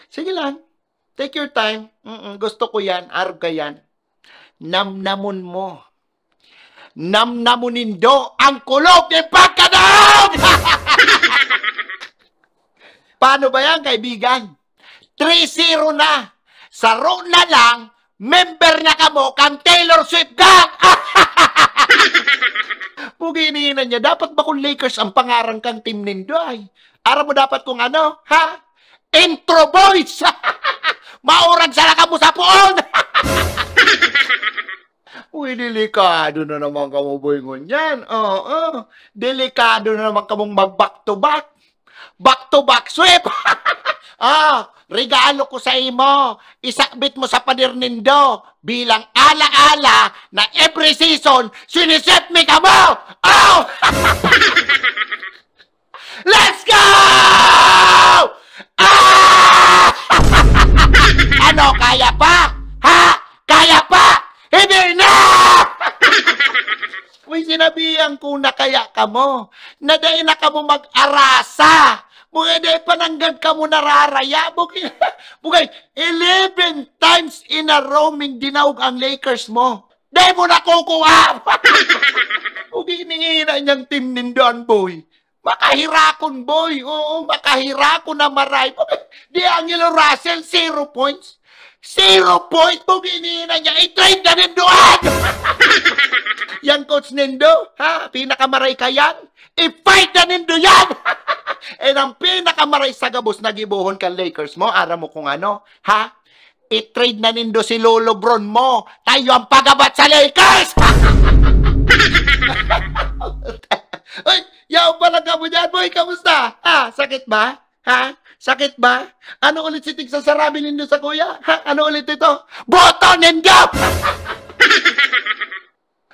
Sige lang. Take your time. Gusto ko yan. Arga yan. Namnamun mo. Namnamunindo ang kulog ng pagkadaog! Paano ba yan, kaibigan? 3-0 na. Saro na lang, member na kamo kang Taylor Swift gang! Puginiinan niya, dapat ba kung Lakers ang pangarang kang team nindo ay? Ara mo dapat kung ano, ha? Intro boys! Maurag sa laka mo sa puon! Uy, delikado na naman kamo boyngon yan. Oo, delikado na naman kamong mag-back to back. Back to back sweep! Regalo ko sa imo. Isakbit mo sa pader nindo bilang ala-ala na every season sinisip mi ka mo! Oh! Let's go! Ano, kaya pa? Ha? Kaya pa? Hindi na! Uy, sinabihan ko na kaya ka mo. Naday na ka mo mag-arasa. Bugay pananggad ka mo nararaya. Bugay, 11 times in a row ming dinawag ang Lakers mo. Di mo nakukuha. Bugay, ningina niyang team nindoan, boy. Makahirakon, boy. Oo, makahirakon na maray. Di Angelo Russell, 0 points. 0 points. Bugay, ningina niya. I-trade na nindoan. Yan, Coach Nindo, ha? Pinakamaray ka yan? I-fight na nindo yan! And ang pinakamaray sa gabos na gibuhon kang Lakers mo, ara mo kung ano, ha? I-trade na nindo si Lolo Bron mo. Tayo ang pagabat sa Lakers! Uy, yaw pala ka mo dyan, boy. Kamusta? Ha? Sakit ba? Ha? Sakit ba? Ano ulit si Tig sa sarabi nindo sa kuya? Ha? Ano ulit ito? Boto nindo!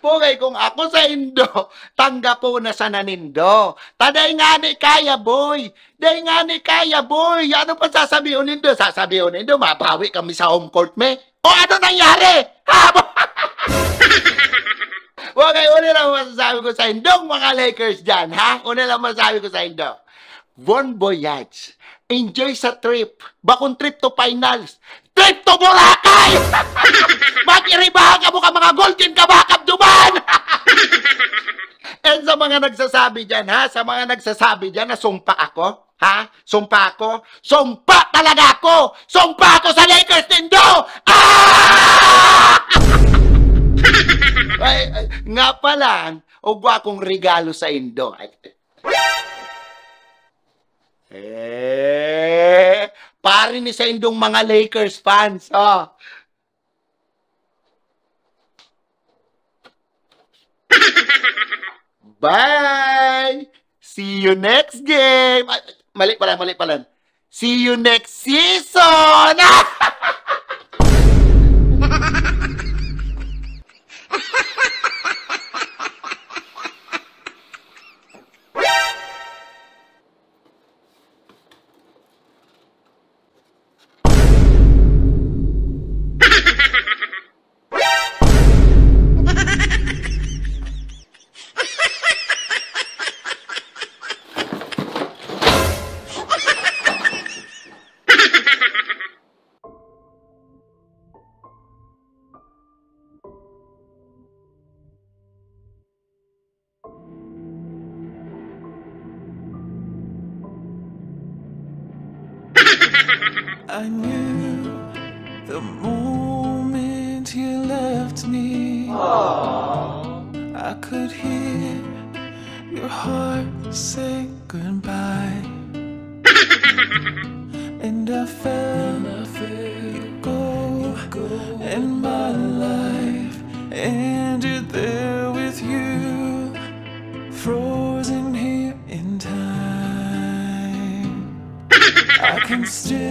Pugay kung ako sa Indo, tanggap po na sa nanindo. Taday nga ni kaya, boy. Day nga ni kaya, boy. Ano pa sasabihin nindo? Sasabihin nindo, mabawi kami sa home court, me. O ano nangyari? Ha? Pugay, una lang masasabi ko sa Indong mga Lakers dyan, ha? Una lang masasabi ko sa Indo. Bon voyage. Enjoy sa trip. Bakong trip to finals. Trip to Boracay! Mag-iribahan ka mo ka mga golden kabakab duman! And sa mga nagsasabi dyan, ha? Sa mga nagsasabi dyan na sumpa ako, ha? Sumpa ako? Sumpa talaga ako! Sumpa ako sa Lakers nindo! Ay, nga pala, ugwa akong regalo sa Indo. Pare ni sa Indong mga Lakers fans. Oh. Bye! See you next game! Mali pala. See you next season! I knew the moment moment you left me, I could hear your heart say goodbye. And I felt you go, and my life ended there with you, frozen here in time. I can still